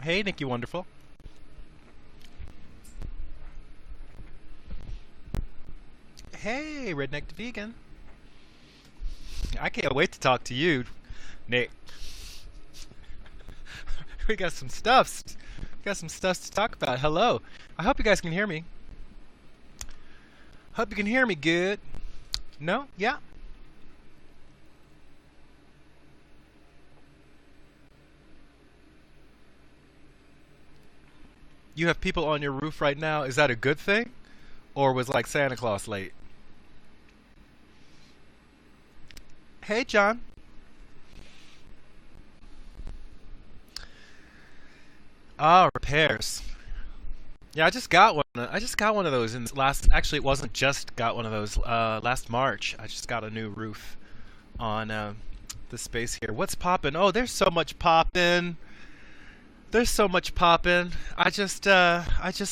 Hey, Nikki Wonderful. Hey, Redneck Vegan. I can't wait to talk to you, Nick. We got some stuffs. Got some stuff to talk about. Hello. I hope you guys can hear me. Hope you can hear me good. No? Yeah? You have people on your roof right now. Is that a good thing? Or was like Santa Claus late? Hey, John. Ah, repairs. Yeah, I just got one. I just got one of those in last. Actually, it wasn't just got one of those last March. I just got a new roof on the space here. What's poppin'? Oh, there's so much poppin'. There's so much poppin'. I just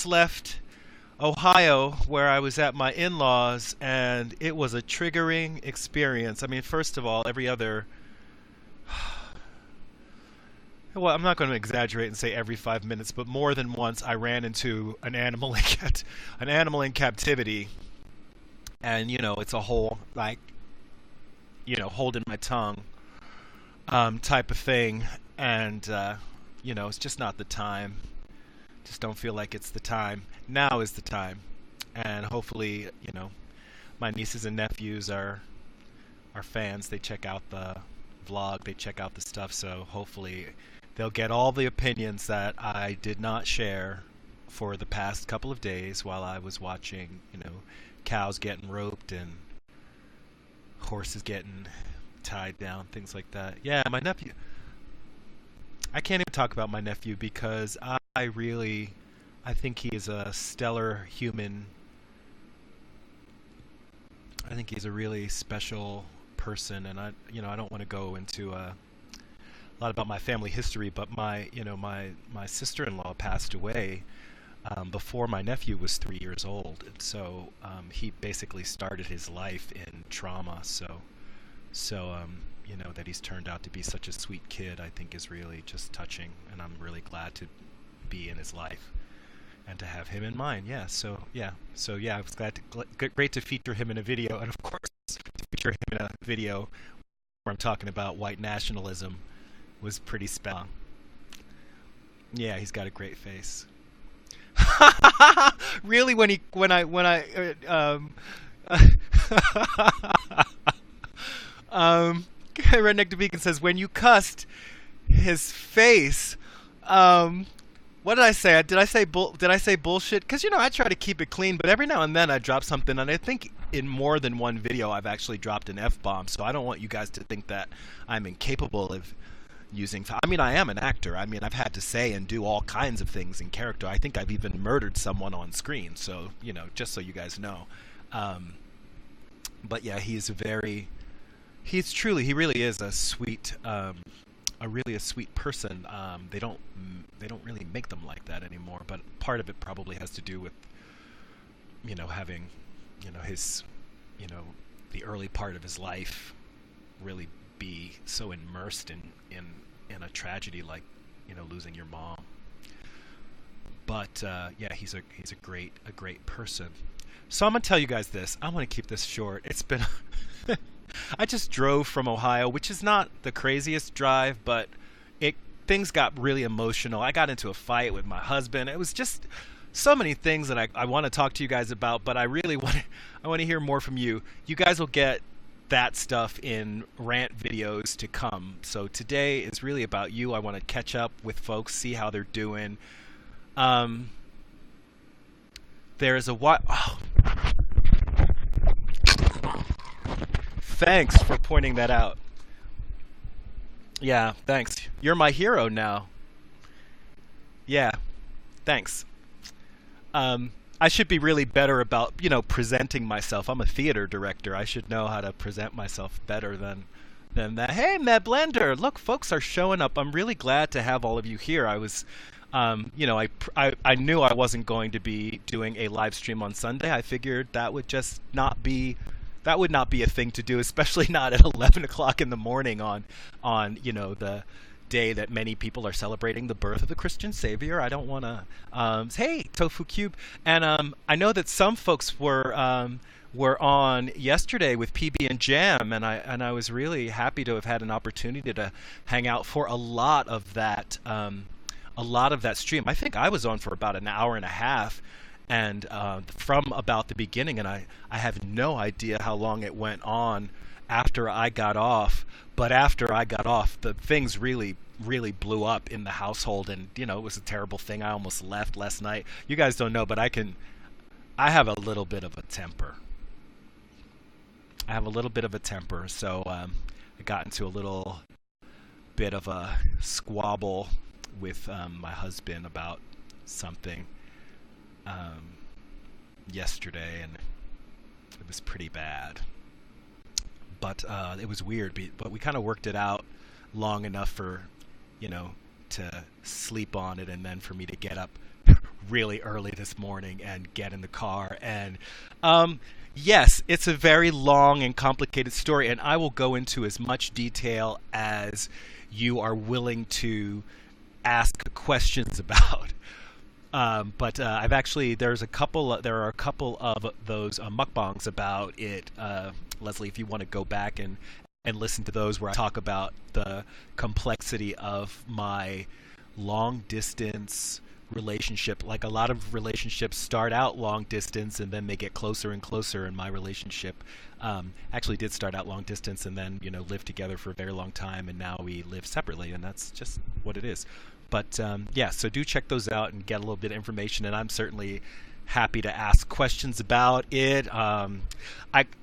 left Ohio where I was at my in-laws, and it was a triggering experience. I mean, first of all, every other. Well, I'm not going to exaggerate and say every 5 minutes, but more than once I ran into an animal an animal in captivity, and it's a whole like holding my tongue type of thing, and it's just not the time. Just don't feel like it's the time. Now is the time, and hopefully my nieces and nephews are fans. They check out the vlog, they check out the stuff, so hopefully they'll get all the opinions that I did not share for the past couple of days while I was watching, cows getting roped and horses getting tied down, things like that. Yeah, my nephew. I can't even talk about my nephew because I think he is a stellar human. I think he's a really special person, and I don't want to go into a lot about my family history, but my sister-in-law passed away before my nephew was 3 years old, and so he basically started his life in trauma. So that he's turned out to be such a sweet kid, I think is really just touching, and I'm really glad to be in his life and to have him in mine. I was great to feature him in a video, and of course to feature him in a video where I'm talking about white nationalism was pretty spell. Yeah, he's got a great face. Really, Redneck the Beacon says when you cussed his face. What did I say? Did I say bullshit? Because I try to keep it clean, but every now and then I drop something, and I think in more than one video I've actually dropped an F-bomb. So I don't want you guys to think that I'm incapable of using. I mean, I am an actor. I mean, I've had to say and do all kinds of things in character. I think I've even murdered someone on screen. So just so you guys know. But yeah, he really is a sweet. A sweet person. They don't really make them like that anymore. But part of it probably has to do with having his the early part of his life really be so immersed in a tragedy like losing your mom. But yeah, he's a great person. So I'm gonna tell you guys this. I'm gonna keep this short. It's been I just drove from Ohio, which is not the craziest drive, but things got really emotional. I got into a fight with my husband. It was just so many things that I want to talk to you guys about, but I really want to hear more from you. You guys will get that stuff in rant videos to come. So today is really about you. I want to catch up with folks, see how they're doing. There is a what? Oh. Thanks for pointing that out. Yeah, thanks. You're my hero now. Yeah, thanks. I should be really better about, presenting myself. I'm a theater director. I should know how to present myself better than that. Hey, Mad Blender, look, folks are showing up. I'm really glad to have all of you here. I was, I knew I wasn't going to be doing a live stream on Sunday. I figured that would just not be that would not be a thing to do, especially not at 11 o'clock in the morning on the day that many people are celebrating the birth of the Christian Savior. I don't want to. Hey, Tofu Cube, and I know that some folks were on yesterday with PB and Jam, and I was really happy to have had an opportunity to hang out for a lot of that. A lot of that stream. I think I was on for about an hour and a half, and from about the beginning, and I have no idea how long it went on after I got off. But after I got off, the things really blew up in the household, and it was a terrible thing. I almost left last night. You guys don't know, but I have a little bit of a temper. So I got into a little bit of a squabble with my husband about something yesterday, and it was pretty bad. But it was weird. But we kind of worked it out long enough for, to sleep on it, and then for me to get up really early this morning and get in the car. And yes, it's a very long and complicated story, and I will go into as much detail as you are willing to ask questions about. But I've actually there are a couple of those mukbangs about it, Leslie. If you want to go back and listen to those, where I talk about the complexity of my long distance relationship. Like, a lot of relationships start out long distance and then they get closer and closer. And my relationship actually did start out long distance and then lived together for a very long time, and now we live separately, and that's just what it is. But yeah, so do check those out and get a little bit of information, and I'm certainly happy to ask questions about it.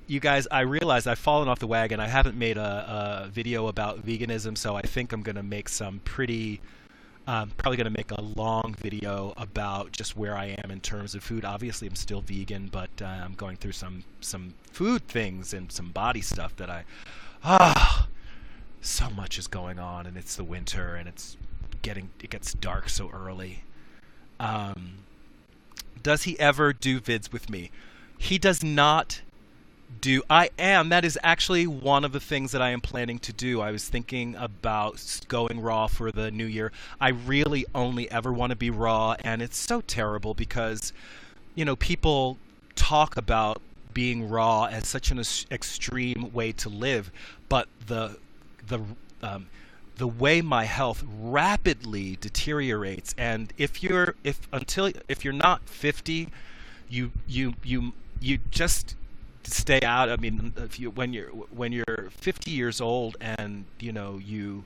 You guys, I realize I've fallen off the wagon. I haven't made a video about veganism, so I think I'm going to make some probably going to make a long video about just where I am in terms of food. Obviously, I'm still vegan, but I'm going through some food things and some body stuff that so much is going on, and it's the winter, and it gets dark so early. Does he ever do vids with me? He does not do. That is actually one of the things that I am planning to do. I was thinking about going raw for the new year. I really only ever want to be raw, and it's so terrible because, people talk about being raw as such an extreme way to live, but the way my health rapidly deteriorates, and if you're not 50, you just stay out. I mean, when you're 50 years old and you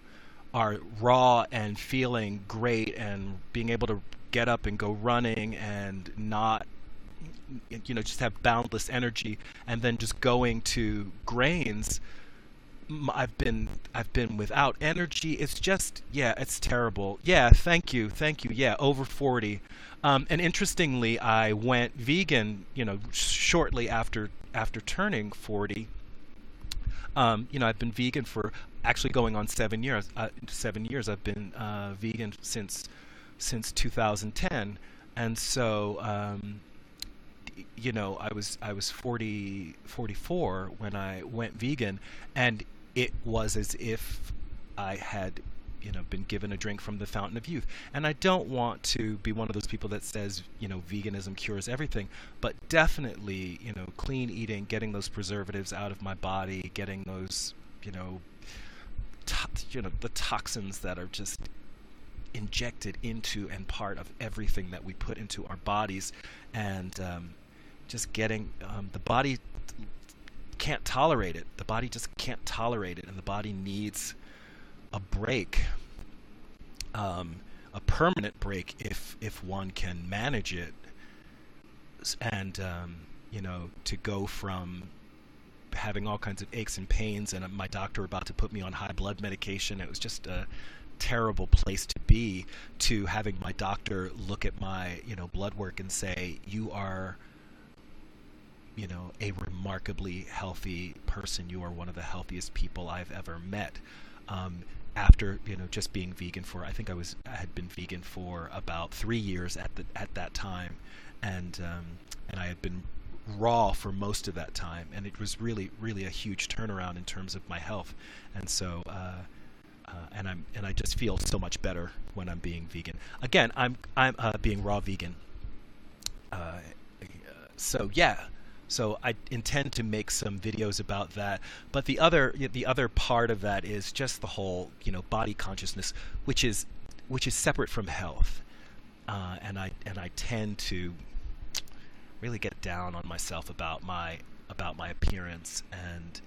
are raw and feeling great and being able to get up and go running and not just have boundless energy, and then just going to grains, I've been without energy. It's just, it's terrible. Yeah, thank you. Yeah, over 40. And interestingly, I went vegan, shortly after turning 40. I've been vegan for actually going on 7 years. 7 years I've been vegan since 2010, and so I was 44 when I went vegan, and it was as if I had been given a drink from the fountain of youth. And I don't want to be one of those people that says veganism cures everything, but definitely clean eating, getting those preservatives out of my body, getting those the toxins that are just injected into and part of everything that we put into our bodies, and just getting the body can't tolerate it. The body just can't tolerate it, and the body needs a break, a permanent break, if one can manage it. And to go from having all kinds of aches and pains, and my doctor about to put me on high blood medication, it was just a terrible place to be, to having my doctor look at my blood work and say, you are a remarkably healthy person. You are one of the healthiest people I've ever met. After just being vegan for, I think I had been vegan for about 3 years at that time, and I had been raw for most of that time, and it was really a huge turnaround in terms of my health. And so And I just feel so much better when I'm being vegan. Again, I'm being raw vegan. Uh, so yeah, so I intend to make some videos about that. But the other part of that is just the whole body consciousness, which is separate from health. And I tend to really get down on myself about my appearance, and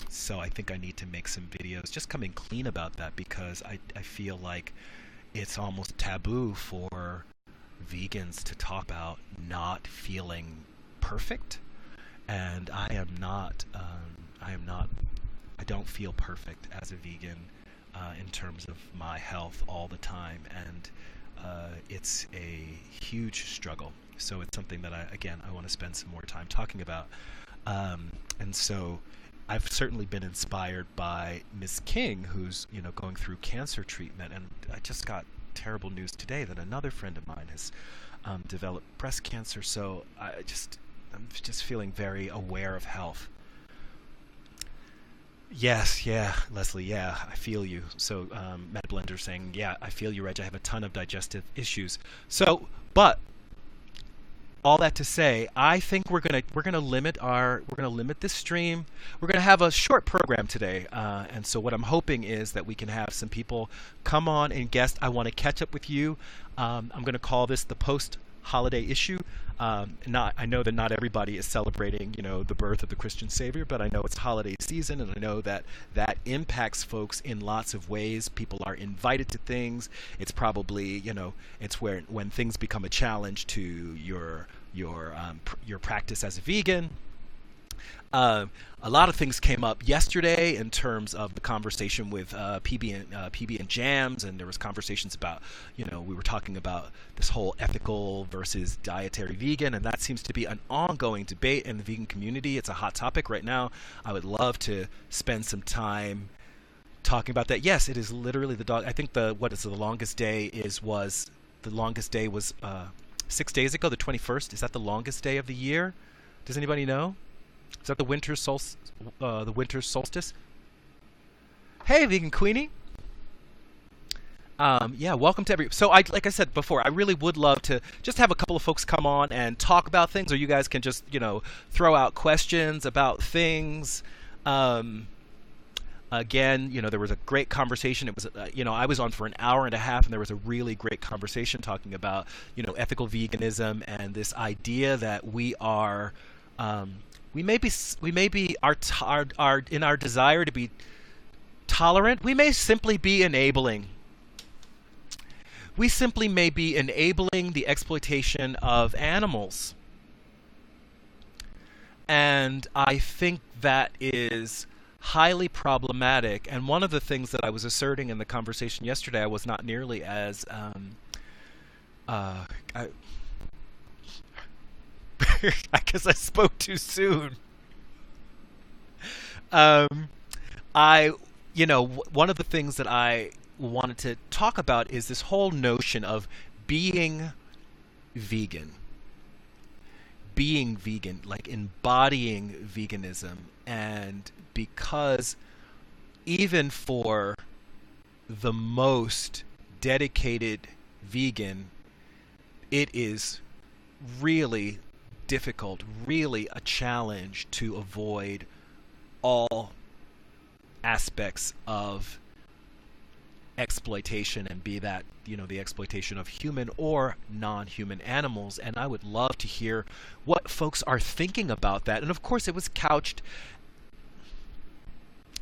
so I think I need to make some videos just coming clean about that, because I feel like it's almost taboo for vegans to talk about not feeling perfect, and I don't feel perfect as a vegan in terms of my health all the time, and it's a huge struggle. So it's something that I want to spend some more time talking about. And so I've certainly been inspired by Miss King, who's going through cancer treatment, and I just got terrible news today that another friend of mine has developed breast cancer. So I'm just feeling very aware of health. Yes, yeah, Leslie, yeah, I feel you. So Matt Blender saying, yeah, I feel you, Reg. I have a ton of digestive issues. So, but all that to say, I think we're gonna limit this stream. We're gonna have a short program today, and so what I'm hoping is that we can have some people come on and guest. I want to catch up with you. I'm gonna call this the post-holiday issue. I know that not everybody is celebrating, the birth of the Christian Savior, but I know it's holiday season, and I know that that impacts folks in lots of ways. People are invited to things. It's probably, it's where when things become a challenge to your practice as a vegan. A lot of things came up yesterday in terms of the conversation with PB and Jams, and there was conversations about, we were talking about this whole ethical versus dietary vegan, and that seems to be an ongoing debate in the vegan community. It's a hot topic right now. I would love to spend some time talking about that. Yes, it is literally the dog. I think the longest day was 6 days ago, the 21st. Is that the longest day of the year? Does anybody know? Is that the winter solstice? Hey, Vegan Queenie. Yeah, welcome to So like I said before, I really would love to just have a couple of folks come on and talk about things, or you guys can just, throw out questions about things. Again, there was a great conversation. It was, I was on for an hour and a half, and there was a really great conversation talking about, ethical veganism and this idea that we are, we may be in our desire to be tolerant, we may simply be enabling. We simply may be enabling the exploitation of animals. And I think that is highly problematic. And one of the things that I was asserting in the conversation yesterday, I was not nearly as I guess I spoke too soon. One of the things that I wanted to talk about is this whole notion of being vegan, like embodying veganism. And because even for the most dedicated vegan, it is really difficult, really a challenge to avoid all aspects of exploitation, and be that, the exploitation of human or non-human animals. And I would love to hear what folks are thinking about that. And of course, it was couched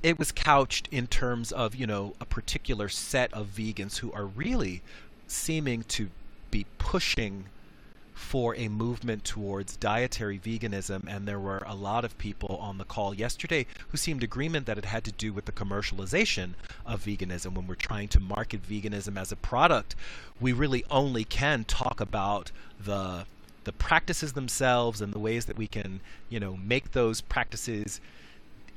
in terms of, a particular set of vegans who are really seeming to be pushing for a movement towards dietary veganism. And there were a lot of people on the call yesterday who seemed agreement that it had to do with the commercialization of veganism. When we're trying to market veganism as a product, we really only can talk about the practices themselves and the ways that we can, make those practices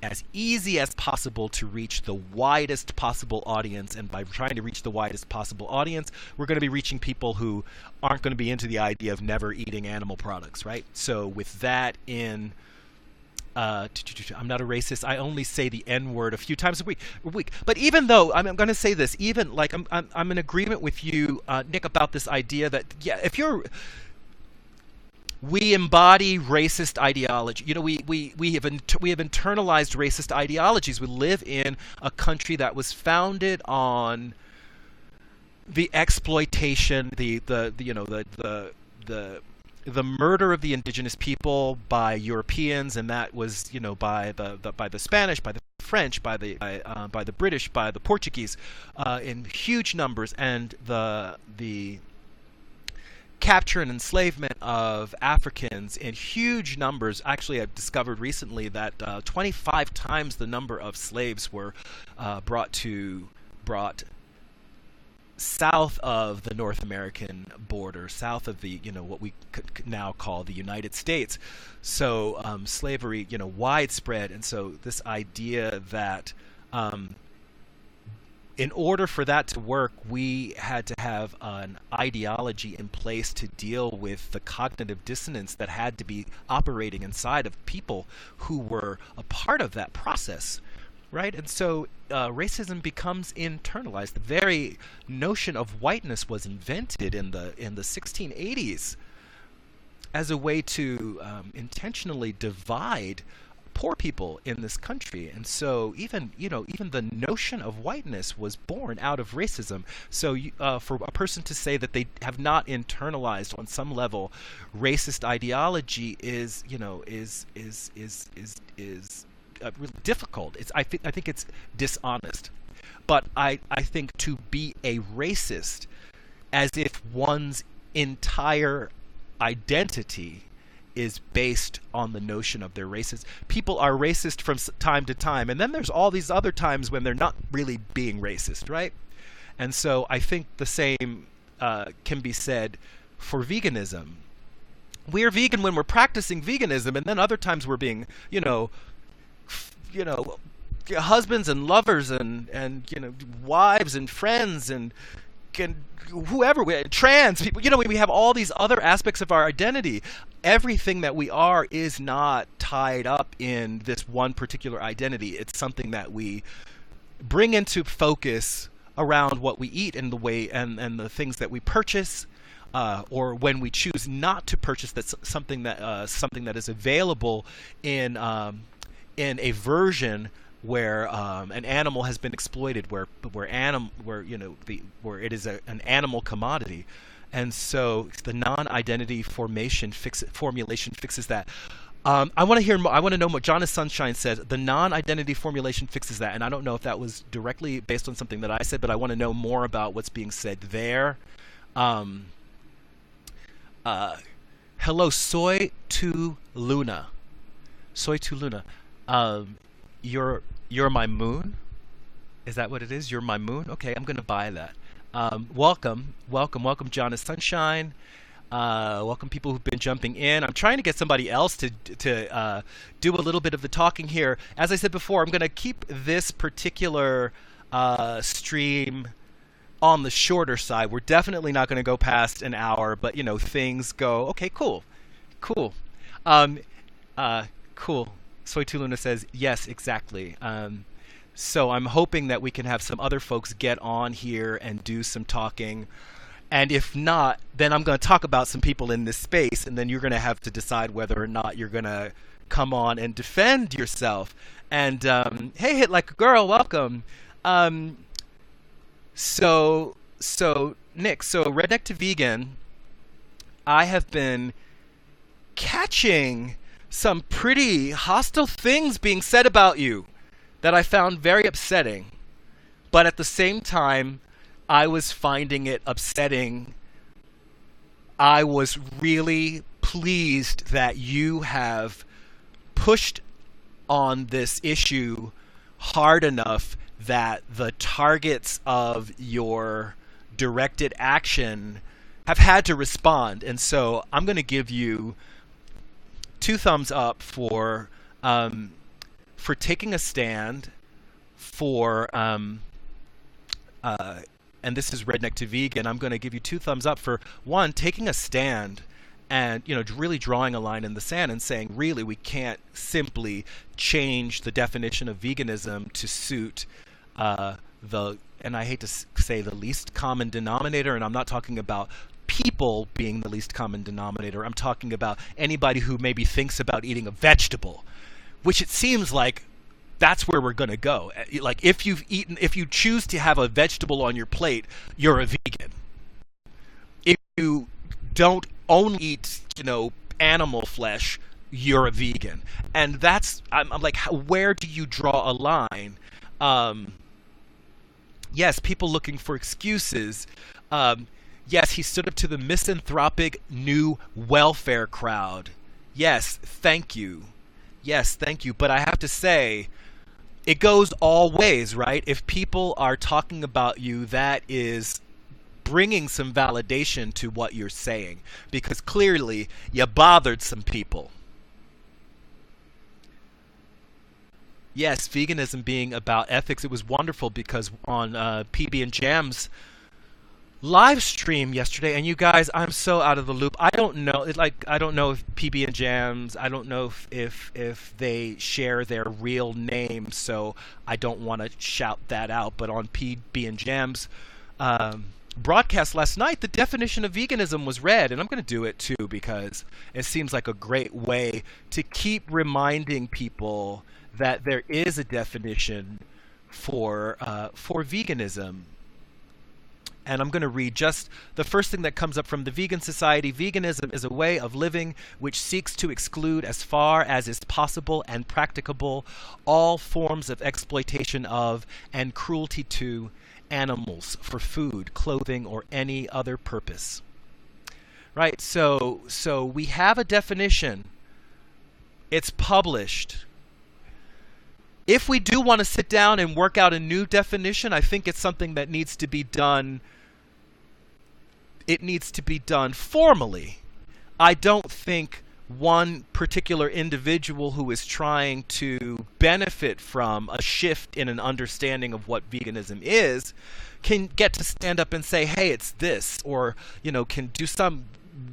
as easy as possible to reach the widest possible audience. And by trying to reach the widest possible audience, we're going to be reaching people who aren't going to be into the idea of never eating animal products, right? So with that in I'm not a racist. I only say the N word a few times a week. But even though I'm going to say this, even like I'm in agreement with you, Nick, about this idea that yeah, if you're we embody racist ideology. You know, we have internalized racist ideologies. We live in a country that was founded on the exploitation, the you know the murder of the indigenous people by Europeans, and that was by the Spanish, by the French, by the British, by the Portuguese, in huge numbers, and the capture and enslavement of Africans in huge numbers. Actually, I've discovered recently that 25 times the number of slaves were brought south of the North American border, south of the what we could now call the United States. So slavery, widespread, and so this idea that in order for that to work, we had to have an ideology in place to deal with the cognitive dissonance that had to be operating inside of people who were a part of that process, right? And so racism becomes internalized. The very notion of whiteness was invented in the 1680s as a way to intentionally divide poor people in this country. And so even the notion of whiteness was born out of racism. So for a person to say that they have not internalized on some level racist ideology is really difficult. I think it's dishonest. But I think to be a racist as if one's entire identity is based on the notion of their racist. People are racist from time to time, and then there's all these other times when they're not really being racist, right? And so I think the same can be said for veganism. We're vegan when we're practicing veganism, and then other times we're being, husbands and lovers and wives and friends and whoever, trans people, we have all these other aspects of our identity. Everything that we are is not tied up in this one particular identity. It's something that we bring into focus around what we eat and the way and the things that we purchase, or when we choose not to purchase. That's something that is available in a version where an animal has been exploited, where it is an animal commodity. And so the non-identity formulation fixes that. I want to know what Jonas Sunshine says. The non-identity formulation fixes that, and I don't know if that was directly based on something that I said, but I want to know more about what's being said there. Hello, Soy to Luna. Soy to Luna. You're my moon. Is that what it is? You're my moon. Okay, I'm gonna buy that. Welcome, Jonas Sunshine. Welcome, people who've been jumping in. I'm trying to get somebody else to do a little bit of the talking here. As I said before, I'm going to keep this particular stream on the shorter side. We're definitely not going to go past an hour, but things go. Okay, cool. Cool. Soy Tuluna says yes, exactly. So I'm hoping that we can have some other folks get on here and do some talking. And if not, then I'm going to talk about some people in this space, and then you're going to have to decide whether or not you're going to come on and defend yourself. And hey, Hit Like a Girl, welcome. So Nick, so Redneck to Vegan, I have been catching some pretty hostile things being said about you that I found very upsetting. But at the same time, I was finding it upsetting. I was really pleased that you have pushed on this issue hard enough that the targets of your directed action have had to respond. And so I'm going to give you 2 thumbs up for taking a stand for and this is Redneck to Vegan. I'm going to give you 2 thumbs up for, one, taking a stand and really drawing a line in the sand and saying, really, we can't simply change the definition of veganism to suit the, and I hate to say the least common denominator, and I'm not talking about people being the least common denominator. I'm talking about anybody who maybe thinks about eating a vegetable, which it seems like that's where we're going to go. Like if you choose to have a vegetable on your plate, you're a vegan. If you don't only eat, animal flesh, you're a vegan. And that's, I'm like, where do you draw a line? Yes, people looking for excuses. Yes, he stood up to the misanthropic new welfare crowd. Yes, thank you. Yes, thank you. But I have to say, it goes all ways, right? If people are talking about you, that is bringing some validation to what you're saying, because clearly you bothered some people. Yes, veganism being about ethics. It was wonderful because on PB and Jam's live stream yesterday, and you guys, I'm so out of the loop. I don't know. I don't know if PB and Jams. I don't know if they share their real name, so I don't want to shout that out. But on PB and Jams broadcast last night, the definition of veganism was read, and I'm going to do it too because it seems like a great way to keep reminding people that there is a definition for veganism. And I'm going to read just the first thing that comes up from the Vegan Society. Veganism is a way of living which seeks to exclude as far as is possible and practicable all forms of exploitation of and cruelty to animals for food, clothing, or any other purpose. Right? So we have a definition. It's published. If we do want to sit down and work out a new definition, I think it's something that needs to be done. It needs to be done formally. I don't think one particular individual who is trying to benefit from a shift in an understanding of what veganism is can get to stand up and say, hey, it's this, or, can do some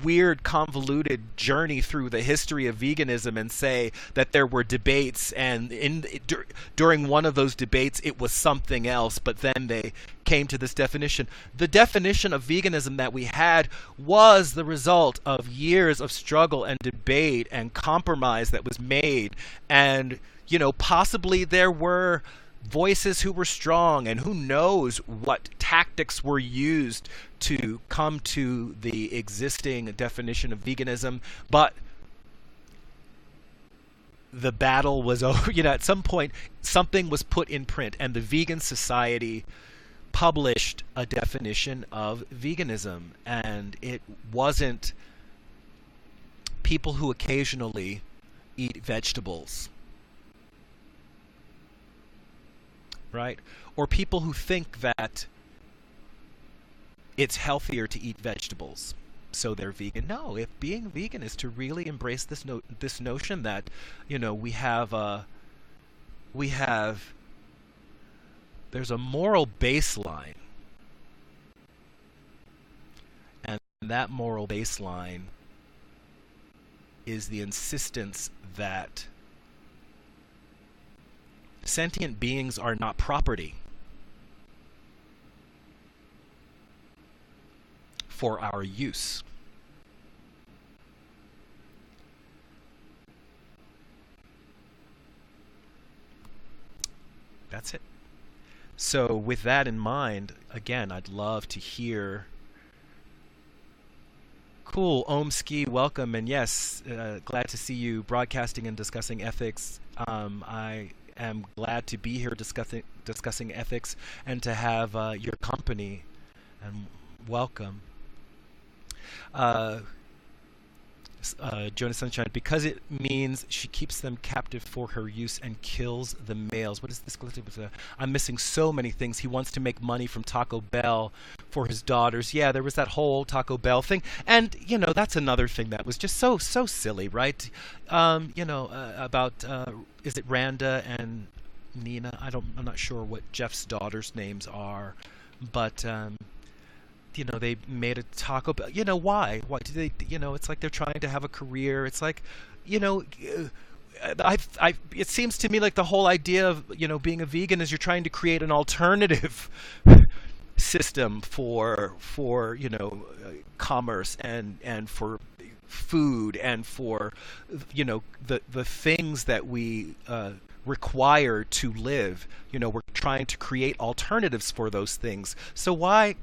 weird convoluted journey through the history of veganism and say that there were debates, and during one of those debates it was something else, but then they came to this definition. The definition of veganism that we had was the result of years of struggle and debate and compromise that was made, and possibly there were voices who were strong, and who knows what tactics were used to come to the existing definition of veganism, but the battle was over. At some point something was put in print, and the Vegan Society published a definition of veganism, and it wasn't people who occasionally eat vegetables, right? Or people who think that it's healthier to eat vegetables, so they're vegan. No, if being vegan is to really embrace this notion that, there's a moral baseline, and that moral baseline is the insistence that sentient beings are not property for our use. That's it. So with that in mind, again, I'd love to hear. Cool, Omski, welcome, and yes, glad to see you broadcasting and discussing ethics. I am glad to be here discussing ethics and to have your company, and welcome. Jonas Sunshine, because it means she keeps them captive for her use and kills the males. What is this? I'm missing so many things. He wants to make money from Taco Bell for his daughters. Yeah, there was that whole Taco Bell thing, and that's another thing that was just so silly, right? About is it Randa and Nina? I'm not sure what Jeff's daughters' names are, but they made a Taco Bell. Why? Why do they? It's like they're trying to have a career. It's like, you know, it seems to me like the whole idea of being a vegan is you're trying to create an alternative system for commerce and for food and for the things that we require to live. We're trying to create alternatives for those things. So why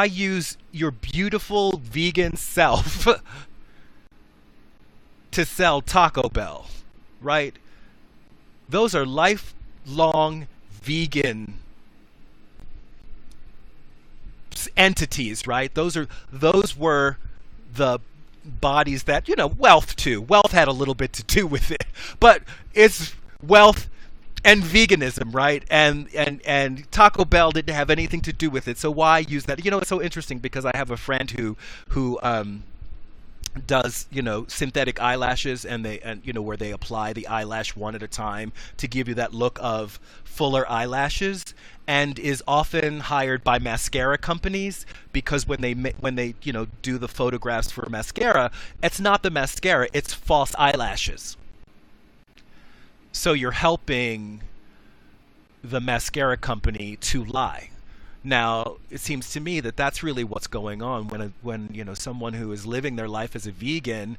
use your beautiful vegan self to sell Taco Bell, right? Those are lifelong vegan entities, right? Those were the bodies that wealth too. Wealth had a little bit to do with it, but it's wealth and veganism, right? And Taco Bell didn't have anything to do with it. So why use that? It's so interesting because I have a friend who does synthetic eyelashes, and where they apply the eyelash one at a time to give you that look of fuller eyelashes, and is often hired by mascara companies because when they do the photographs for mascara, it's not the mascara, it's false eyelashes. So you're helping the mascara company to lie. Now, it seems to me that that's really what's going on when someone who is living their life as a vegan,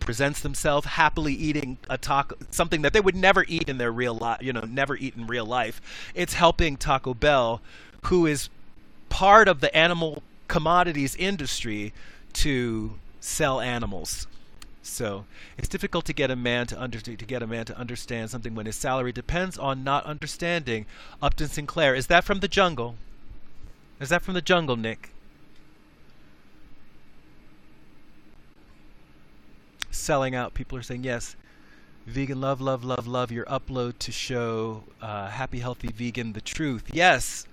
presents themselves happily eating a taco, something that they would never eat in their real life, never eat in real life. It's helping Taco Bell, who is part of the animal commodities industry, to sell animals. So it's difficult to get a man to understand something when his salary depends on not understanding. Upton Sinclair, is that from the jungle? Is that from the jungle, Nick? Selling out. People are saying yes. Vegan love, love, love, love your upload to show Happy Healthy Vegan the truth. Yes.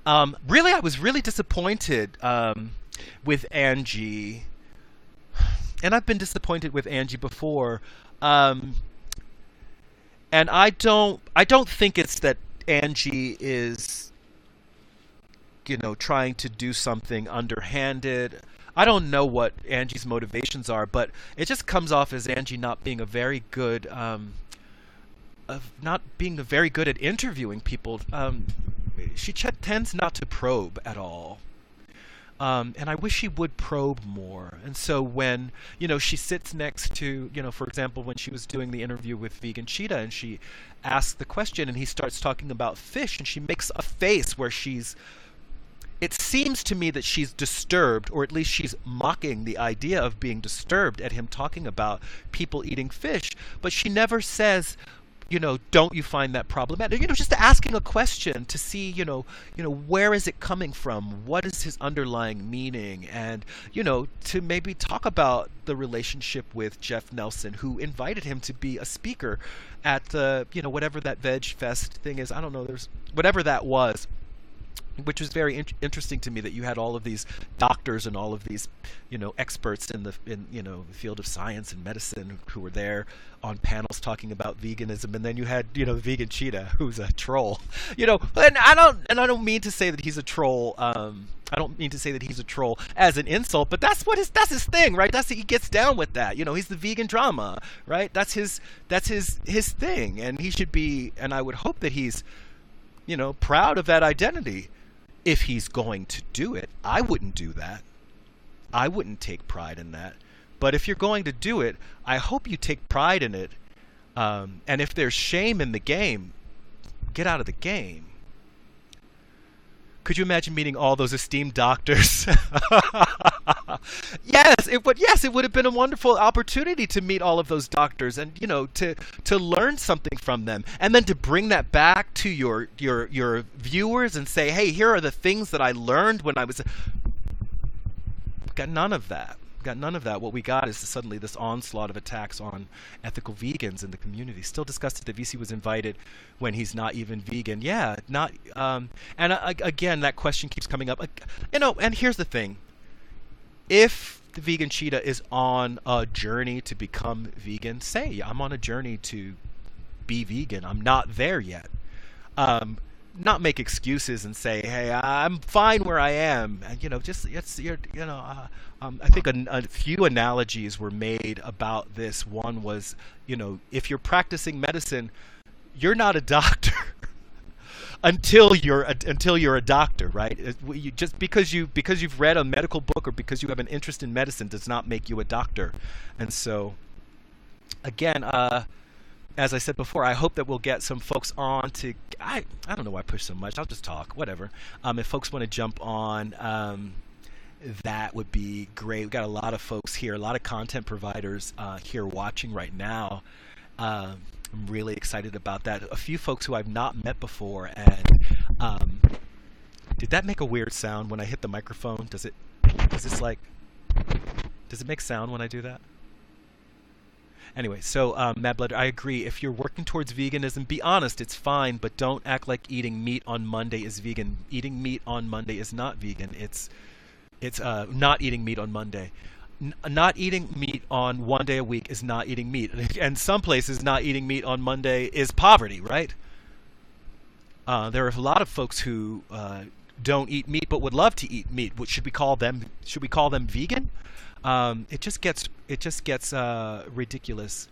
Really, I was really disappointed with Angie. And I've been disappointed with Angie before, and I don't think it's that Angie is, trying to do something underhanded. I don't know what Angie's motivations are, but it just comes off as Angie not being a very good, at interviewing people. She tends not to probe at all. And I wish she would probe more. And so when, she sits next to, for example, when she was doing the interview with Vegan Cheetah, and she asks the question and he starts talking about fish, and she makes a face where it seems to me that she's disturbed, or at least she's mocking the idea of being disturbed at him talking about people eating fish. But she never says, don't you find that problematic? Just asking a question to see, where is it coming from? What is his underlying meaning? And, to maybe talk about the relationship with Jeff Nelson, who invited him to be a speaker at the, whatever that Veg Fest thing is. I don't know. There's whatever that was. Which was very interesting to me, that you had all of these doctors and all of these, experts in the field of science and medicine who were there on panels talking about veganism, and then you had Vegan Cheetah, who's a troll, and I don't mean to say that he's a troll. I don't mean to say that he's a troll as an insult, but that's his thing, right? He gets down with that. He's the vegan drama, right? That's his thing, and he should be. And I would hope that he's, proud of that identity. If he's going to do it, I wouldn't do that. I wouldn't take pride in that. But if you're going to do it, I hope you take pride in it. And if there's shame in the game, get out of the game. Could you imagine meeting all those esteemed doctors? Yes, it would have been a wonderful opportunity to meet all of those doctors, and to learn something from them, and then to bring that back to your viewers and say, hey, here are the things that I learned when I was. Got none of that. What we got is suddenly this onslaught of attacks on ethical vegans in the community. Still disgusted that VC was invited when he's not even vegan. Yeah, not. Again, that question keeps coming up. And here's the thing: if the Vegan Cheetah is on a journey to become vegan, say I'm on a journey to be vegan. I'm not there yet. not make excuses and say, "Hey, I'm fine where I am." And, just I think a few analogies were made about this. One was, if you're practicing medicine, you're not a doctor until you're a doctor, right? Just because you've read a medical book or because you have an interest in medicine does not make you a doctor. And so, again, as I said before, I hope that we'll get some folks on to. I don't know why I push so much. I'll just talk, whatever. If folks want to jump on, that would be great. We've got a lot of folks here, a lot of content providers here watching right now. I'm really excited about that. A few folks who I've not met before, and did that make a weird sound when I hit the microphone? Does it make sound when I do that? Anyway, so Mad Blood, I agree. If you're working towards veganism, be honest, it's fine, but don't act like eating meat on Monday is vegan. Eating meat on Monday is not vegan. It's not eating meat on Monday. Not eating meat on one day a week is not eating meat. And some places, not eating meat on Monday is poverty, right? There are a lot of folks who don't eat meat but would love to eat meat. Should we call them vegan? It just gets ridiculous.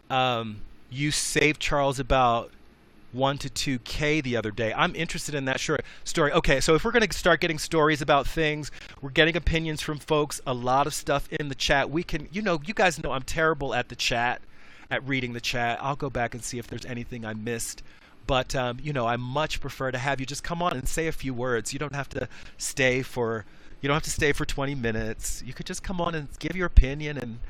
You saved Charles about 1 to 2K the other day. I'm interested in that story. Okay, so if we're going to start getting stories about things, we're getting opinions from folks, a lot of stuff in the chat. We can, you guys know I'm terrible at the chat, at reading the chat. I'll go back and see if there's anything I missed. But, I much prefer to have you just come on and say a few words. You don't have to stay for 20 minutes. You could just come on and give your opinion and,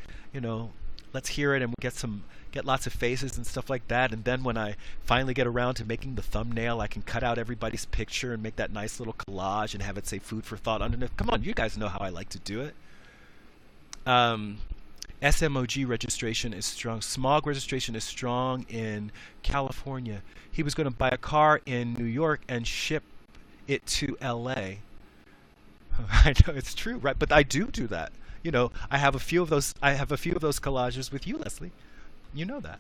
let's hear it, and we'll get lots of faces and stuff like that. And then when I finally get around to making the thumbnail, I can cut out everybody's picture and make that nice little collage and have it say food for thought underneath. Come on, you guys know how I like to do it. SMOG registration is strong. Smog registration is strong in California. He was going to buy a car in New York and ship it to LA. I know it's true, right? But I do that. I have a few of those collages with you, Leslie. You know that.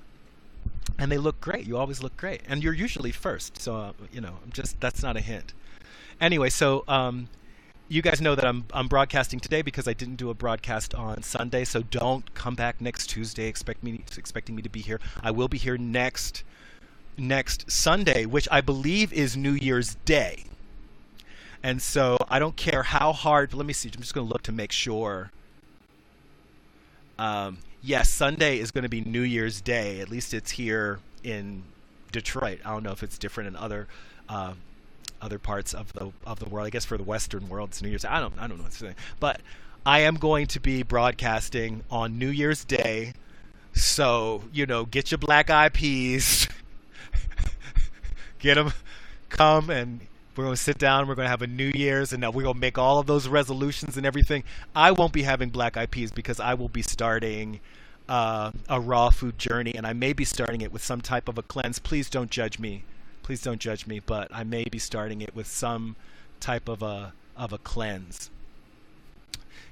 And they look great. You always look great. And you're usually first. So, that's not a hint. Anyway, so you guys know that I'm broadcasting today because I didn't do a broadcast on Sunday. So don't come back next Tuesday expecting me to be here. I will be here next Sunday, which I believe is New Year's Day. And so I don't care how hard. Let me see. I'm just going to look to make sure. Yes, Sunday is going to be New Year's Day. At least it's here in Detroit. I don't know if it's different in other parts of the world. I guess for the Western world, it's New Year's. I don't know what to say. But I am going to be broadcasting on New Year's Day. So get your black eyed peas. Get them. Come and. We're going to sit down, we're going to have a New Year's, and we're going to make all of those resolutions and everything. I won't be having black eyed peas because I will be starting a raw food journey, and I may be starting it with some type of a cleanse. Please don't judge me. But I may be starting it with some type of a cleanse.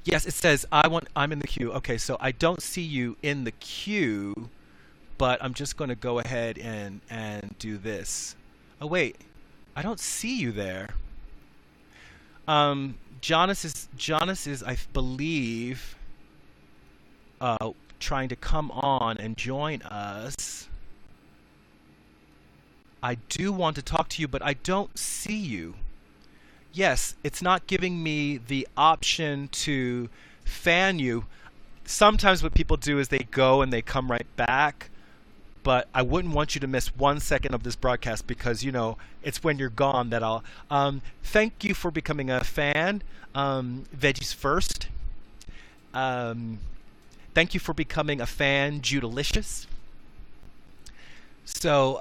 Yes, it says, I'm in the queue. Okay, so I don't see you in the queue, but I'm just going to go ahead and do this. Oh, wait. I don't see you there. Jonas is, I believe, trying to come on and join us. I do want to talk to you, but I don't see you. Yes, it's not giving me the option to fan you. Sometimes what people do is they go and they come right back. But I wouldn't want you to miss 1 second of this broadcast because, it's when you're gone that I'll... thank you for becoming a fan, Veggies First. Thank you for becoming a fan, Judalicious. So,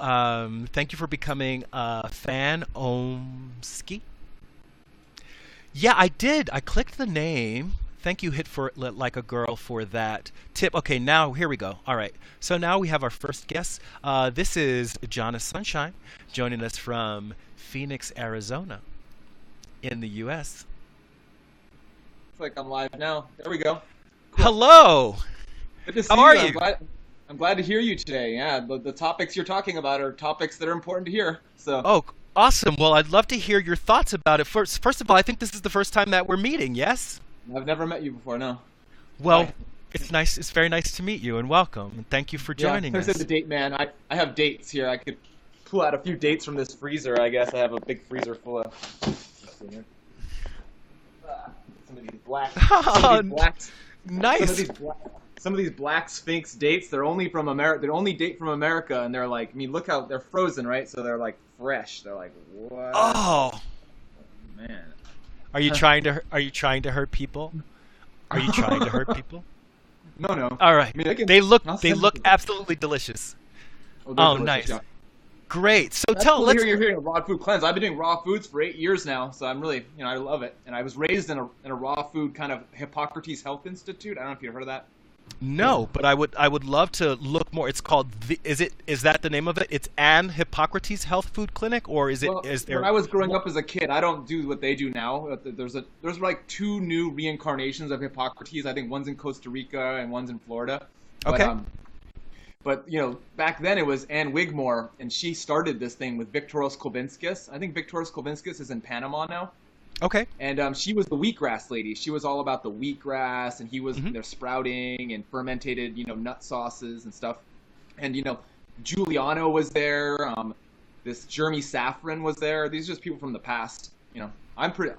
thank you for becoming a fan, Omski. Yeah, I did. I clicked the name. Thank you, Hit for Like a Girl, for that tip. Okay, now here we go. All right, so now we have our first guest. This is Jonas Sunshine, joining us from Phoenix, Arizona, in the U.S. It's like I'm live now. There we go. Cool. Hello. Good to see How are you? I'm glad to hear you today. Yeah, the topics you're talking about are topics that are important to hear. So. Oh, Awesome. Well, I'd love to hear your thoughts about it. First of all, I think this is the first time that we're meeting. Yes. I've never met you before, no. Well, Hi. it's nice. It's very nice to meet you, and welcome. And thank you for joining I us. said the date man. I have dates here. I could pull out a few dates from this freezer. I guess I have a big freezer full of. Some of these black. Nice. Some of these black Sphinx dates. They're only from America. They're only date from America, and they're like. I mean, look how they're frozen, right? So they're like fresh. They're like what? Oh Man. Are you trying to hurt people? Are you trying to hurt people? No. All right. I mean, they look I'll send it to you. absolutely delicious. They're Oh, delicious, nice. yeah. Great. So That's cool to hear you're hearing a raw food cleanse. I've been doing raw foods for 8 years now, so I'm really, I love it. And I was raised in a raw food kind of Hippocrates Health Institute. I don't know if you've heard of that. No, but I would love to look more. It's called is that the name of it? It's an Hippocrates Health Food Clinic, or is it Well, is there? When I was growing up as a kid, I don't do what they do now. There's like 2 new reincarnations of Hippocrates. I think one's in Costa Rica and one's in Florida. Okay. But back then it was Ann Wigmore, and she started this thing with Viktoras Kulvinskis. I think Viktoras Kulvinskis is in Panama now. Okay. And she was the wheatgrass lady. She was all about the wheatgrass, and he was Mhm. their sprouting and fermented, nut sauces and stuff. And Giuliano was there. This Jeremy Safran was there. These are just people from the past. I'm pretty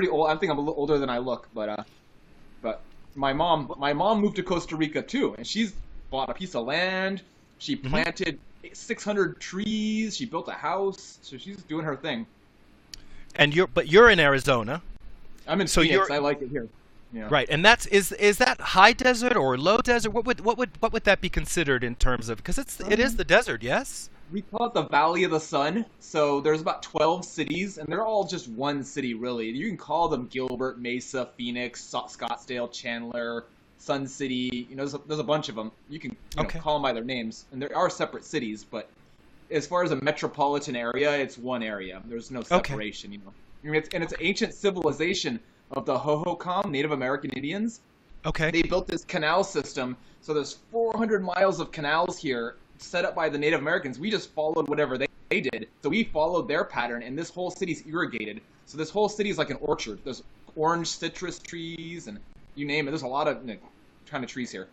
old. I think I'm a little older than I look, but my mom moved to Costa Rica too, and she's bought a piece of land. She planted 600 trees. She built a house. So she's doing her thing. And you're in Arizona. I'm in So Phoenix. I like it here. Yeah. Right, and is that high desert or low desert? What would that be considered in terms of? Because it is the desert, yes. We call it the Valley of the Sun. So there's about 12 cities, and they're all just one city, really. You can call them Gilbert, Mesa, Phoenix, Scottsdale, Chandler, Sun City. There's a bunch of them. You can call them by their names, and there are separate cities, but as far as a metropolitan area, it's one area. There's no separation. I mean, it's an ancient civilization of the Hohokam, Native American Indians. Okay. They built this canal system, so there's 400 miles of canals here set up by the Native Americans. We just followed whatever they did. So we followed their pattern, and this whole city's irrigated. So this whole city is like an orchard. There's orange citrus trees, and you name it. There's a lot of kind of trees here.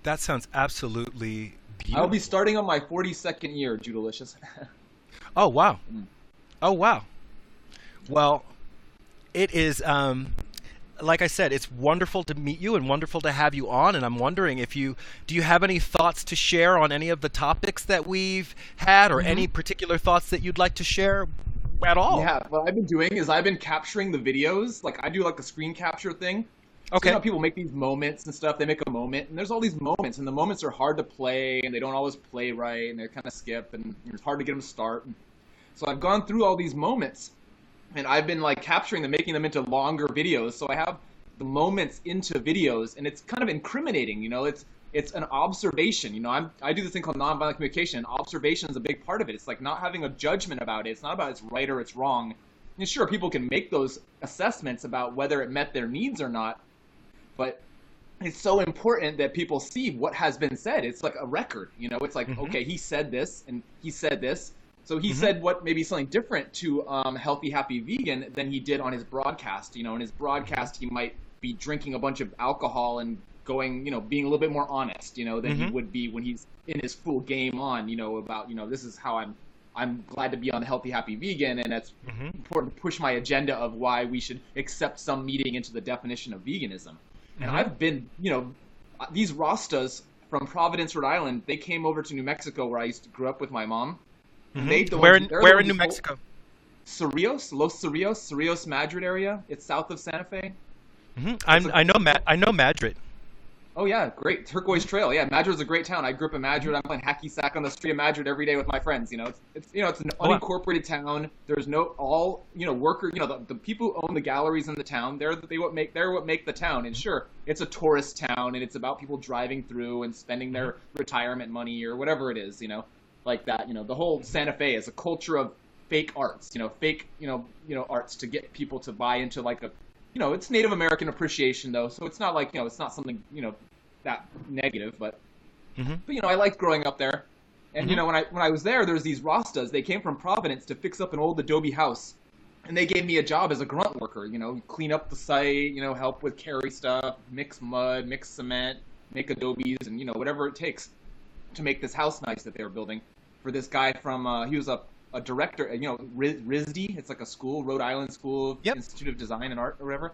That sounds absolutely beautiful. I'll be starting on my 42nd year, Judalicious. Oh, wow. Oh, wow. Well, it is, like I said, it's wonderful to meet you and wonderful to have you on. And I'm wondering do you have any thoughts to share on any of the topics that we've had, or any particular thoughts that you'd like to share at all? Yeah, what I've been doing is I've been capturing the videos. Like I do like a screen capture thing. Okay. So, people make these moments and stuff. They make a moment, and there's all these moments, and the moments are hard to play, and they don't always play right, and they kind of skip, and it's hard to get them to start. So I've gone through all these moments, and I've been like capturing them, making them into longer videos. So I have the moments into videos, and it's kind of incriminating. It's an observation. I do this thing called nonviolent communication, and observation is a big part of it. It's like not having a judgment about it. It's not about it's right or it's wrong. And sure, people can make those assessments about whether it met their needs or not. But it's so important that people see what has been said. It's like a record, It's like, okay, he said this, and he said this. So he said maybe something different to Healthy Happy Vegan than he did on his broadcast. In his broadcast, he might be drinking a bunch of alcohol and going, being a little bit more honest, than he would be when he's in his full game on, about, this is how I'm glad to be on Healthy Happy Vegan, and that's important to push my agenda of why we should accept some meeting into the definition of veganism. And I've been, these Rastas from Providence, Rhode Island, they came over to New Mexico where I grew up with my mom. Where in New Mexico? Cerrillos, Los Cerrillos, Cerrillos Madrid area. It's south of Santa Fe. I know Madrid. Oh yeah, great. Turquoise Trail. Yeah, Madrid's a great town. I grew up in Madrid. I'm playing hacky sack on the street of Madrid every day with my friends. It's an unincorporated town. There's worker. The people who own the galleries in the town. They're what make the town. And sure, it's a tourist town, and it's about people driving through and spending their retirement money or whatever it is. Like that. The whole Santa Fe is a culture of fake arts. Fake arts to get people to buy into like a. It's Native American appreciation though, so it's not like it's not something that negative, but I liked growing up there, And when I was there was these Rastas. They came from Providence to fix up an old adobe house, and they gave me a job as a grunt worker. Clean up the site, help with carry stuff, mix mud, mix cement, make adobes, and whatever it takes to make this house nice that they were building for this guy from. He was a director, RISD. It's like a school, Rhode Island School, Institute of Design and Art or whatever.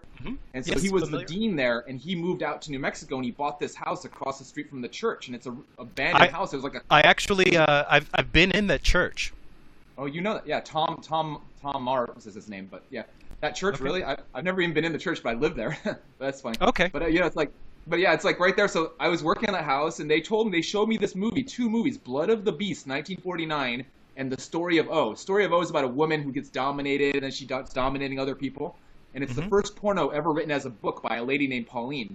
And so he was the dean there, and he moved out to New Mexico, and he bought this house across the street from the church, and it's a abandoned house. It was like a. I actually, I've been in that church. Oh, you know that? Yeah, Tom Mars is his name, but yeah, that church really. I've never even been in the church, but I live there. That's funny. Okay. But it's like. But yeah, it's like right there. So I was working on that house, and they showed me this movie, 2 movies, Blood of the Beast, 1949. And The Story of O. Story of O is about a woman who gets dominated, and then she starts dominating other people. And it's the first porno ever written as a book by a lady named Pauline.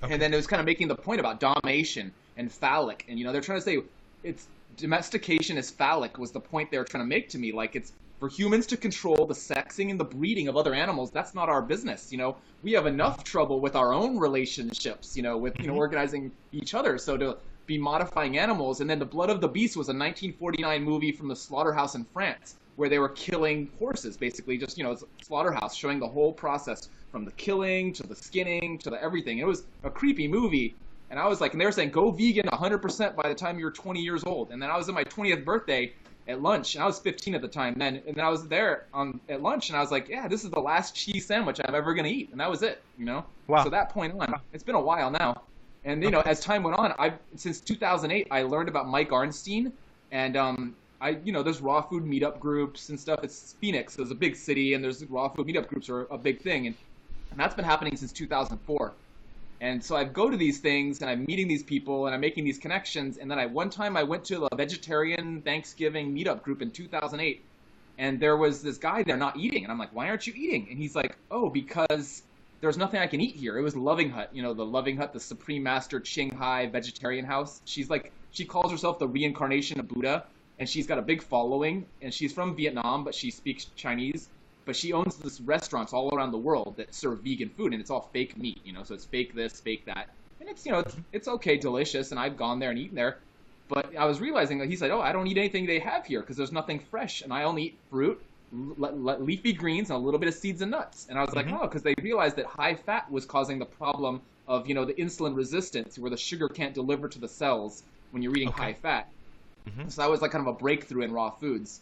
Okay. And then it was kind of making the point about domination and phallic. And, they're trying to say it's domestication is phallic was the point they were trying to make to me. Like, it's for humans to control the sexing and the breeding of other animals. That's not our business. We have enough trouble with our own relationships, with, organizing each other. So to be modifying animals. And then The Blood of the Beast was a 1949 movie from the slaughterhouse in France where they were killing horses, basically. Just, it's a slaughterhouse showing the whole process from the killing to the skinning to the everything. It was a creepy movie. And I was like, and they were saying, go vegan 100% by the time you're 20 years old. And then I was at my 20th birthday at lunch, and I was 15 at the time then. And I was there at lunch, and I was like, yeah, this is the last cheese sandwich I'm ever going to eat. And that was it, Wow. So that point on, it's been a while now. And, as time went on, since 2008, I learned about Mike Arnstein. And, there's raw food meetup groups and stuff. It's Phoenix. It's a big city, and there's raw food meetup groups are a big thing. And that's been happening since 2004. And so I go to these things, and I'm meeting these people, and I'm making these connections. And then one time I went to a vegetarian Thanksgiving meetup group in 2008. And there was this guy there not eating. And I'm like, why aren't you eating? And he's like, oh, because there's nothing I can eat here. It was Loving Hut, the Loving Hut, the Supreme Master Qinghai vegetarian house. She calls herself the reincarnation of Buddha, and she's got a big following, and she's from Vietnam, but she speaks Chinese. But she owns this restaurants all around the world that serve vegan food, and it's all fake meat, so it's fake this, fake that. And it's, it's okay, delicious, and I've gone there and eaten there. But I was realizing that he said, oh, I don't eat anything they have here because there's nothing fresh, and I only eat fruit, leafy greens, and a little bit of seeds and nuts. And I was like, oh, because they realized that high fat was causing the problem of, the insulin resistance where the sugar can't deliver to the cells when you're eating high fat. So that was like kind of a breakthrough in raw foods.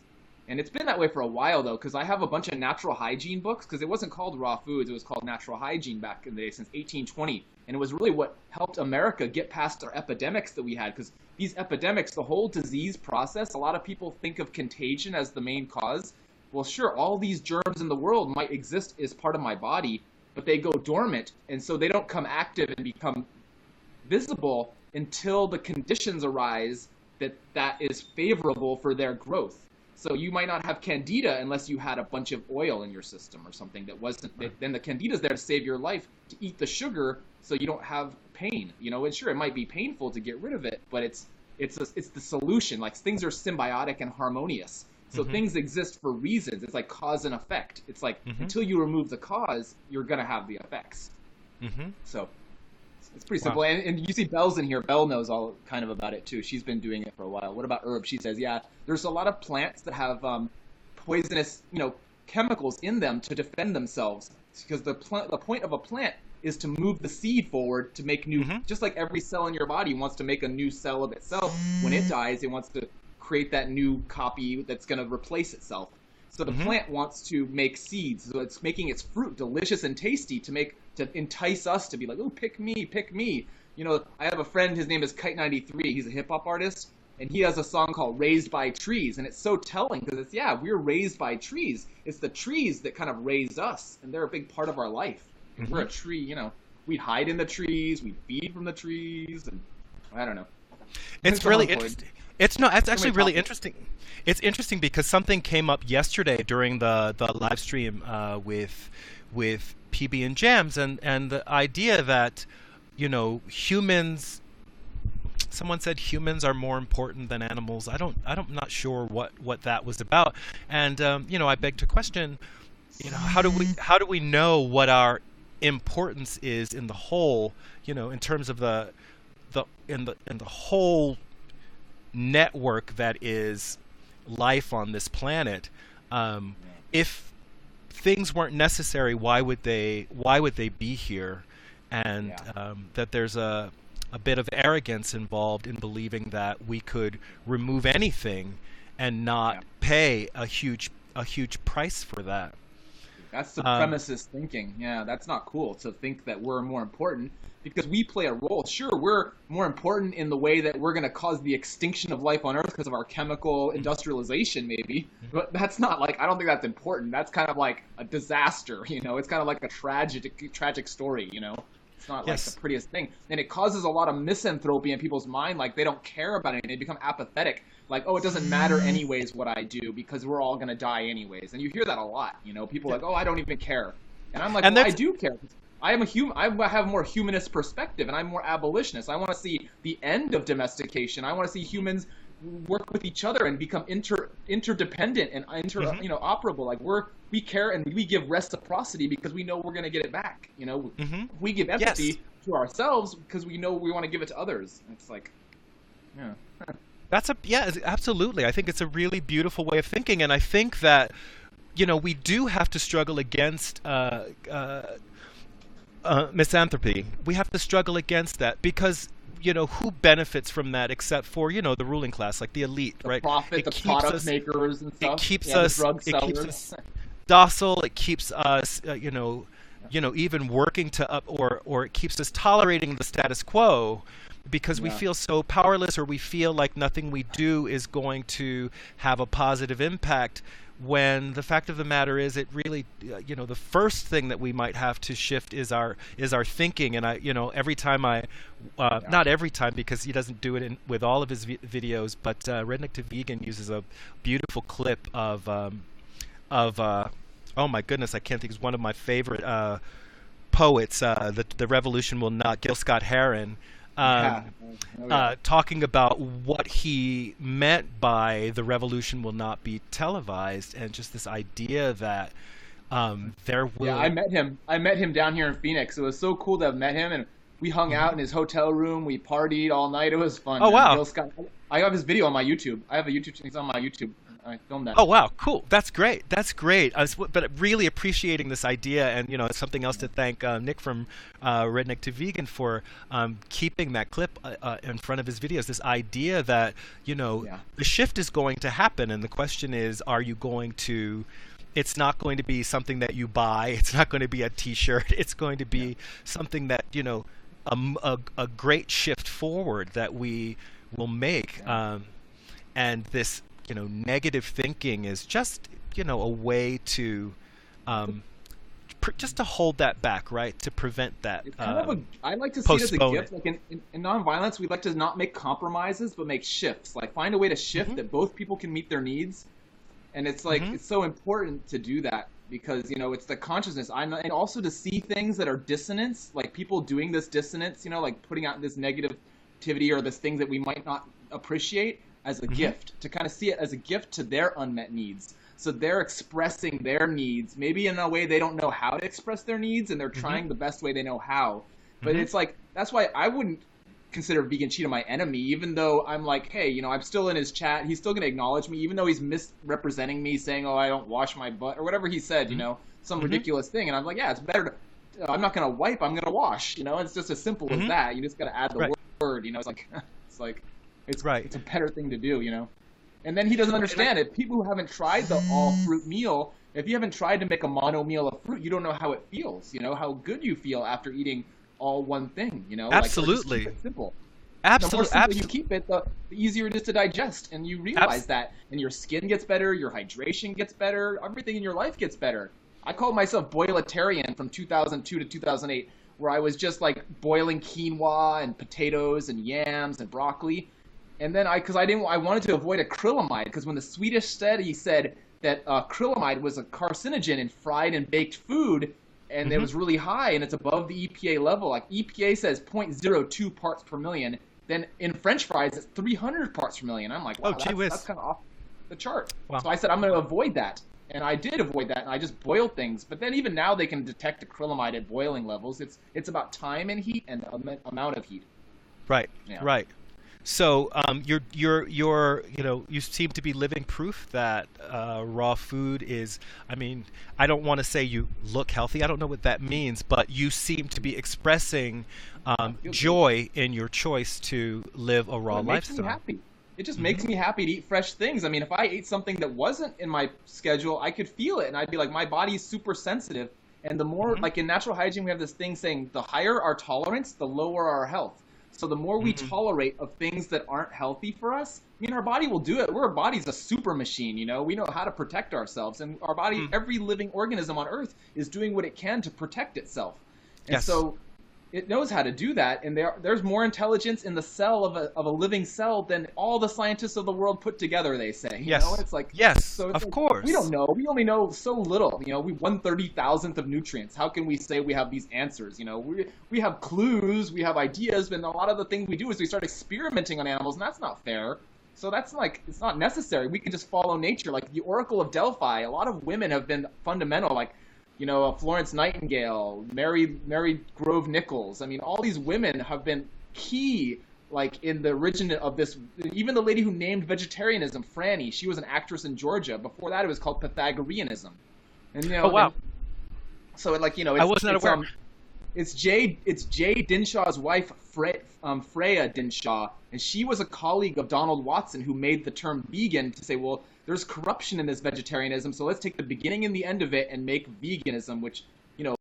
And it's been that way for a while, though, because I have a bunch of natural hygiene books, because it wasn't called raw foods, it was called natural hygiene back in the day since 1820. And it was really what helped America get past our epidemics that we had, because these epidemics, the whole disease process, a lot of people think of contagion as the main cause. Well, sure, all these germs in the world might exist as part of my body, but they go dormant, and so they don't come active and become visible until the conditions arise that is favorable for their growth. So you might not have candida unless you had a bunch of oil in your system or something that wasn't. Then the candida's there to save your life, to eat the sugar so you don't have pain. And sure, it might be painful to get rid of it, but it's the solution. Like, things are symbiotic and harmonious. So things exist for reasons. It's like cause and effect. It's like until you remove the cause, you're gonna have the effects. So it's pretty simple. And you see Belle's in here. Belle knows all kind of about it too. She's been doing it for a while. What about herbs? She says, yeah, there's a lot of plants that have poisonous, chemicals in them to defend themselves. Because the point of a plant is to move the seed forward to make new. Just like every cell in your body wants to make a new cell of itself. When it dies, it wants to create that new copy that's going to replace itself. So the plant wants to make seeds. So it's making its fruit delicious and tasty to entice us to be like, oh, pick me, pick me. I have a friend, his name is Kite93. He's a hip hop artist, and he has a song called Raised by Trees. And it's so telling because we're raised by trees. It's the trees that kind of raised us, and they're a big part of our life. We're a tree, we hide in the trees, we feed from the trees, and I don't know. It's really interesting. It's actually really interesting. It's interesting because something came up yesterday during the live stream with PB and Jams, and the idea that humans. Someone said humans are more important than animals. I'm not sure what that was about, and I beg to question, how do we know what our importance is in the whole, in terms of the whole network that is life on this planet. If things weren't necessary, why would they be here? And that there's a bit of arrogance involved in believing that we could remove anything and not pay a huge price for that. That's supremacist thinking. Yeah, that's not cool to think that we're more important because we play a role. Sure, we're more important in the way that we're going to cause the extinction of life on Earth because of our chemical industrialization, maybe. But that's not like, I don't think that's important. That's kind of like a disaster, you know? It's kind of like a tragic story, you know? It's not like the prettiest thing. And it causes a lot of misanthropy in people's mind. Like, they don't care about anything. They become apathetic. Like, oh, it doesn't matter anyways what I do because we're all going to die anyways. And you hear that a lot, you know? People are like, oh, I don't even care. And I'm like, well, I do care. I have a more humanist perspective, and I'm more abolitionist. I want to see the end of domestication. I want to see humans work with each other and become interdependent and operable. Like we care and we give reciprocity because we know we're going to get it back. You know, we give empathy to ourselves because we know we want to give it to others. It's like, absolutely. I think it's a really beautiful way of thinking, and I think that, you know, we do have to struggle against misanthropy. We have to struggle against that because, you know, who benefits from that except for, you know, the ruling class, like the elite, the right? Profit, the product makers and stuff. It keeps us docile. It keeps us, even working to up, or it keeps us tolerating the status quo because we feel so powerless, or we feel like nothing we do is going to have a positive impact. When the fact of the matter is, it really, the first thing that we might have to shift is our thinking. And every time not every time because he doesn't do it with all of his videos, but Redneck to Vegan uses a beautiful clip of oh my goodness, I can't think. It's one of my favorite poets. The Revolution Will Not. Gil Scott Heron. Talking about what he meant by the revolution will not be televised, and just this idea that there will. Yeah, I met him down here in Phoenix. It was so cool to have met him, and we hung out in his hotel room. We partied all night. It was fun. Oh wow! Gil Scott, I have his video on my YouTube. I have a YouTube. It's on my YouTube. I filmed that. Oh wow, cool! That's great. But really appreciating this idea, and it's something else to thank Nick from Redneck to Vegan for keeping that clip in front of his videos. This idea that the shift is going to happen, and the question is, are you going to? It's not going to be something that you buy. It's not going to be a T-shirt. It's going to be something that a great shift forward that we will make, and this. Negative thinking is just, a way to, just to hold that back, right? To prevent that. It's kind of I like to see it as a gift. Like in nonviolence, we like to not make compromises, but make shifts. Like find a way to shift that both people can meet their needs. And it's like, it's so important to do that because, it's the consciousness. And also to see things that are dissonance, like people doing this dissonance, like putting out this negativity or this things that we might not appreciate. As a gift, to kind of see it as a gift to their unmet needs. So they're expressing their needs, maybe in a way they don't know how to express their needs, and they're trying the best way they know how. But it's like, that's why I wouldn't consider Vegan Cheetah my enemy, even though I'm like, hey, I'm still in his chat. He's still going to acknowledge me, even though he's misrepresenting me, saying, oh, I don't wash my butt, or whatever he said, some ridiculous thing. And I'm like, yeah, it's better to, I'm not going to wipe, I'm going to wash. It's just as simple as that. You just got to add the word, it's like, it's a better thing to do, And then he doesn't understand it. People who haven't tried the all-fruit meal, if you haven't tried to make a mono meal of fruit, you don't know how it feels, how good you feel after eating all one thing, Absolutely. Like, keep it simple. Absolutely. The more simple you keep it, the easier it is to digest, and you realize that, and your skin gets better, your hydration gets better, everything in your life gets better. I called myself Boilitarian from 2002 to 2008, where I was just like boiling quinoa and potatoes and yams and broccoli. And then I wanted to avoid acrylamide because when the Swedish study said that acrylamide was a carcinogen in fried and baked food, and it was really high and it's above the EPA level. Like EPA says 0.02 parts per million. Then in French fries it's 300 parts per million. I'm like, wow, that's kind of off the chart. Wow. So I said I'm going to avoid that, and I did avoid that, and I just boiled things. But then even now they can detect acrylamide at boiling levels. It's about time and heat and amount of heat. Right. Yeah. Right. So you seem to be living proof that raw food is. I mean, I don't want to say you look healthy. I don't know what that means, but you seem to be expressing I feel good. joy in your choice to live a raw Well, it makes me lifestyle. happy. It just Hmm. makes me happy to eat fresh things. I mean, if I ate something that wasn't in my schedule, I could feel it, and I'd be like, my body's super sensitive. And the more, Hmm. like in natural hygiene, we have this thing saying the higher our tolerance, the lower our health. So the more we Hmm. tolerate of things that aren't healthy for us, I mean, our body will do it. Our body's a super machine, you know. We know how to protect ourselves, and our body, Mm. every living organism on Earth, is doing what it can to protect itself. And Yes. so it knows how to do that, and there's more intelligence in the cell of a living cell than all the scientists of the world put together, they say, you know. And Yes. it's like, Yes. so it's Of like we don't course. know, we only know so little, you know. We 1/30,000th of nutrients. How can we say we have these answers? You know, we have clues, we have ideas, but a lot of the things we do is we start experimenting on animals, and that's not fair. So that's like, it's not necessary. We can just follow nature. Like the Oracle of Delphi, a lot of women have been fundamental, like, you know, Florence Nightingale, Mary Grove Nichols. I mean, all these women have been key, like in the origin of this. Even the lady who named vegetarianism, Franny, she was an actress in Georgia. Before that, it was called Pythagoreanism. And you Oh know, wow. and so like, you know, I was not aware. it's Jay Dinshaw's wife, Freya Dinshaw, and she was a colleague of Donald Watson, who made the term vegan to say, well, there's corruption in this vegetarianism, so let's take the beginning and the end of it and make veganism, which